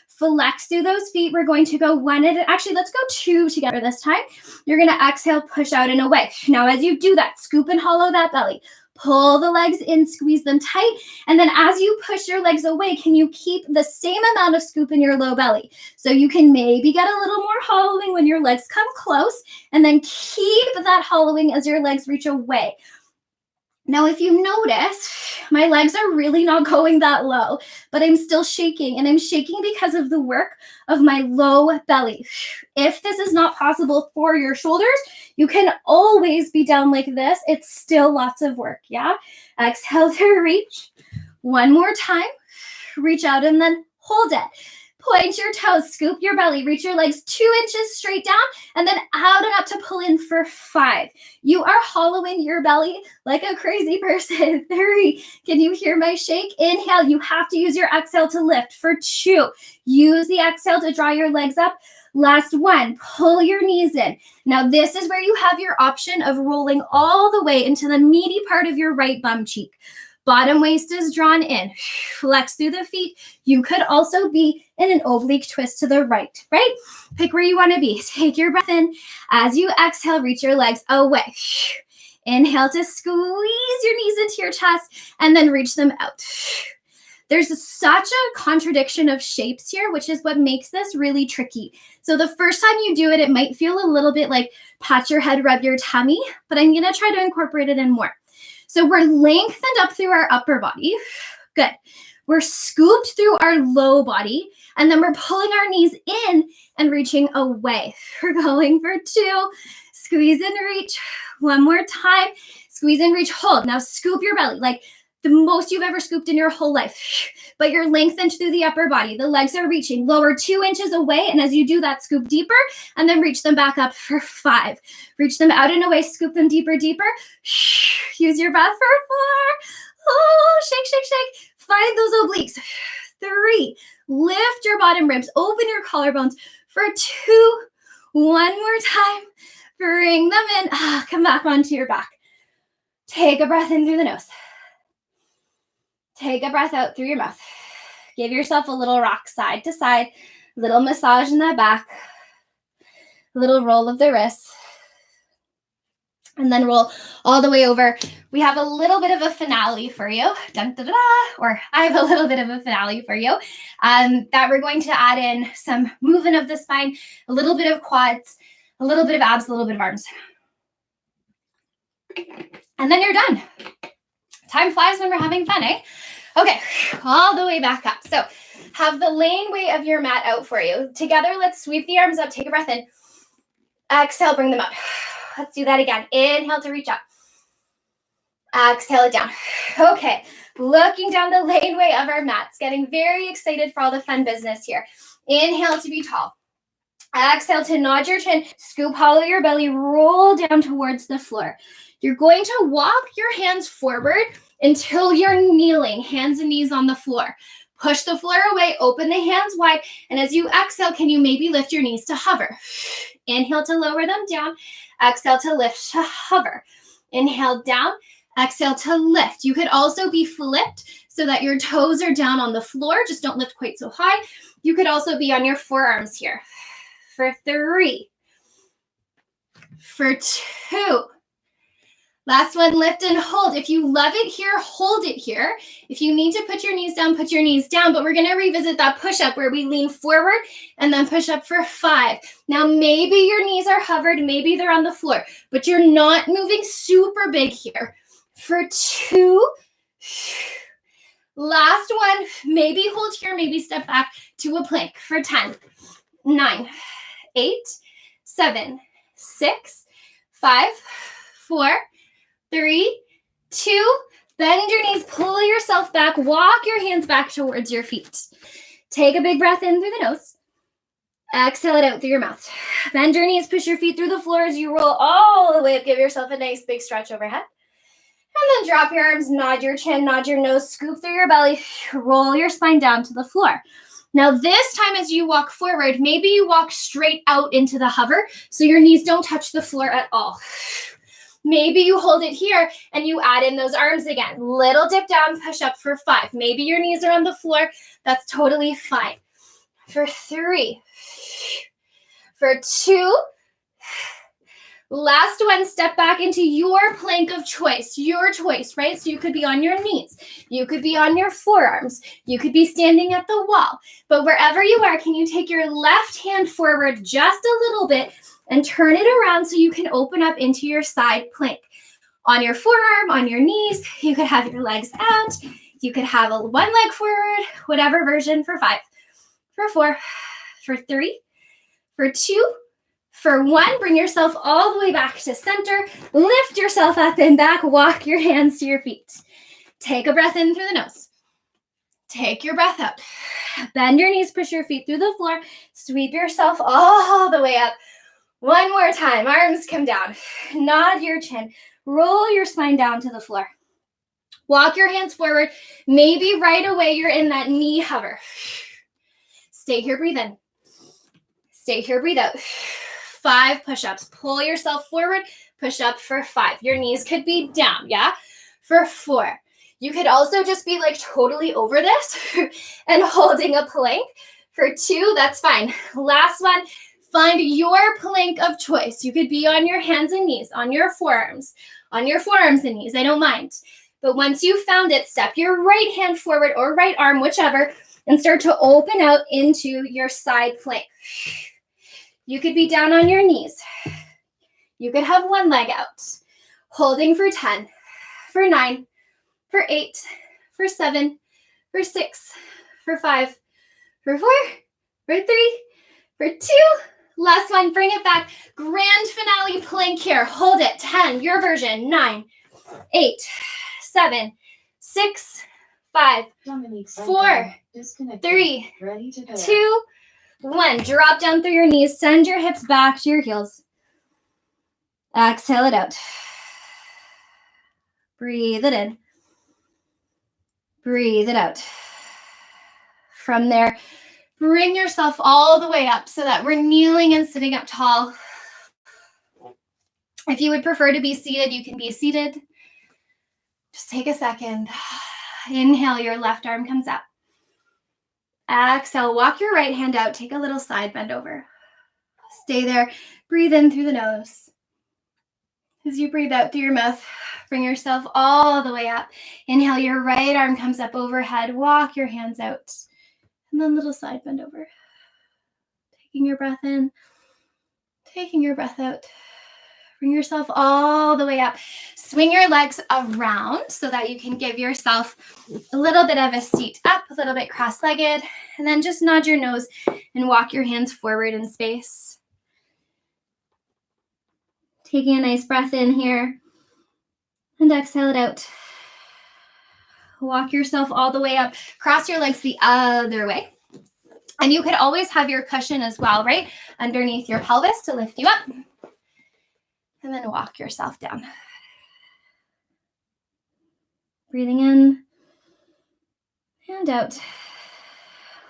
Flex through those feet. We're going to go actually, let's go 2 together this time. You're going to exhale, push out and away. Now, as you do that, scoop and hollow that belly. Pull the legs in, squeeze them tight. And then as you push your legs away, can you keep the same amount of scoop in your low belly? So you can maybe get a little more hollowing when your legs come close, and then keep that hollowing as your legs reach away. Now, if you notice, my legs are really not going that low, but I'm still shaking, and I'm shaking because of the work of my low belly. If this is not possible for your shoulders, you can always be down like this. It's still lots of work, yeah? Exhale to reach. One more time. Reach out and then hold it. Point your toes, scoop your belly, reach your legs 2 inches straight down, and then out and up to pull in for 5. You are hollowing your belly like a crazy person. 3. Can you hear my shake? Inhale. You have to use your exhale to lift for 2. Use the exhale to draw your legs up. Last one, pull your knees in. Now, this is where you have your option of rolling all the way into the meaty part of your right bum cheek. Bottom waist is drawn in. Flex through the feet. You could also be in an oblique twist to the right? Pick where you want to be. Take your breath in. As you exhale, reach your legs away. Inhale to squeeze your knees into your chest and then reach them out. There's such a contradiction of shapes here, which is what makes this really tricky. So the first time you do it, it might feel a little bit like pat your head, rub your tummy, but I'm going to try to incorporate it in more. So we're lengthened up through our upper body. Good. We're scooped through our low body, and then we're pulling our knees in and reaching away. We're going for 2. Squeeze and reach. One more time. Squeeze and reach. Hold. Now scoop your belly like the most you've ever scooped in your whole life, but you're lengthened through the upper body. The legs are reaching. Lower 2 inches away, and as you do that, scoop deeper, and then reach them back up for 5. Reach them out and away, scoop them deeper, deeper. Use your breath for 4. Oh, shake, shake, shake. Find those obliques. 3. Lift your bottom ribs. Open your collarbones for 2. One more time. Bring them in. Come back onto your back. Take a breath in through the nose. Take a breath out through your mouth. Give yourself a little rock side to side, little massage in that back, little roll of the wrists, and then roll all the way over. We have a little bit of a finale for you, dun, da, da, da, or I have a little bit of a finale for you, that we're going to add in some movement of the spine, a little bit of quads, a little bit of abs, a little bit of arms. And then you're done. Time flies when we're having fun, eh? Okay, all the way back up. So have the laneway of your mat out for you. Together, let's sweep the arms up. Take a breath in. Exhale, bring them up. Let's do that again. Inhale to reach up. Exhale it down. Okay, looking down the laneway of our mats, getting very excited for all the fun business here. Inhale to be tall. Exhale to nod your chin, scoop hollow your belly, roll down towards the floor. You're going to walk your hands forward until you're kneeling, hands and knees on the floor. Push the floor away, open the hands wide, and as you exhale, can you maybe lift your knees to hover? Inhale to lower them down, exhale to lift to hover. Inhale down, exhale to lift. You could also be flipped so that your toes are down on the floor, just don't lift quite so high. You could also be on your forearms here. For 3, for 2. Last one, lift and hold. If you love it here, hold it here. If you need to put your knees down, put your knees down, but we're gonna revisit that push-up where we lean forward and then push up for 5. Now, maybe your knees are hovered, maybe they're on the floor, but you're not moving super big here. For 2, last one, maybe hold here, maybe step back to a plank. For 10, 9, 8, 7, 6, 5, 4, 3, 2, bend your knees, pull yourself back, walk your hands back towards your feet. Take a big breath in through the nose. Exhale it out through your mouth. Bend your knees, push your feet through the floor as you roll all the way up. Give yourself a nice big stretch overhead. And then drop your arms, nod your chin, nod your nose, scoop through your belly, roll your spine down to the floor. Now this time as you walk forward, maybe you walk straight out into the hover so your knees don't touch the floor at all. Maybe you hold it here and you add in those arms again. Little dip down, push up for 5. Maybe your knees are on the floor. That's totally fine. For 3, for 2, last one, step back into your plank of choice, right? So you could be on your knees. You could be on your forearms. You could be standing at the wall. But wherever you are, can you take your left hand forward just a little bit and turn it around so you can open up into your side plank. On your forearm, on your knees, you could have your legs out. You could have one leg forward, whatever version. For 5, for 4, for 3, for 2, for 1. Bring yourself all the way back to center. Lift yourself up and back. Walk your hands to your feet. Take a breath in through the nose. Take your breath out. Bend your knees, push your feet through the floor. Sweep yourself all the way up. One more time, arms come down. Nod your chin. Roll your spine down to the floor. Walk your hands forward. Maybe right away you're in that knee hover. Stay here, breathe in. Stay here, breathe out. 5 push-ups. Pull yourself forward, push up for 5. Your knees could be down, yeah? For 4. You could also just be like totally over this and holding a plank. For 2, that's fine. Last one. Find your plank of choice. You could be on your hands and knees, on your forearms and knees. I don't mind. But once you've found it, step your right hand forward or right arm, whichever, and start to open out into your side plank. You could be down on your knees. You could have one leg out. Holding for 10, for 9, for 8, for 7, for 6, for 5, for 4, for 3, for 2. Last one, bring it back. Grand finale plank here. Hold it. 10, your version. 9, 8, 7, 6, 5, 4, 3, 2, 1. Drop down through your knees. Send your hips back to your heels. Exhale it out. Breathe it in. Breathe it out. From there, bring yourself all the way up so that we're kneeling and sitting up tall. If you would prefer to be seated, you can be seated. Just take a second. Inhale, your left arm comes up. Exhale, walk your right hand out. Take a little side bend over. Stay there. Breathe in through the nose. As you breathe out through your mouth, bring yourself all the way up. Inhale, your right arm comes up overhead. Walk your hands out. And then little side bend over. Taking your breath in. Taking your breath out. Bring yourself all the way up. Swing your legs around so that you can give yourself a little bit of a seat up, a little bit cross-legged, and then just nod your nose and walk your hands forward in space. Taking a nice breath in here and exhale it out. Walk yourself all the way up. Cross your legs the other way. And you could always have your cushion as well, right? Underneath your pelvis to lift you up. And then walk yourself down. Breathing in and out.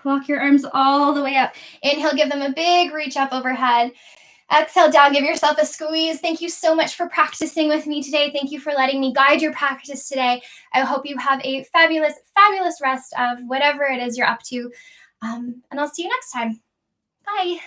Walk your arms all the way up. Inhale, give them a big reach up overhead. Exhale down, give yourself a squeeze. Thank you so much for practicing with me today. Thank you for letting me guide your practice today. I hope you have a fabulous, fabulous rest of whatever it is you're up to. And I'll see you next time. Bye.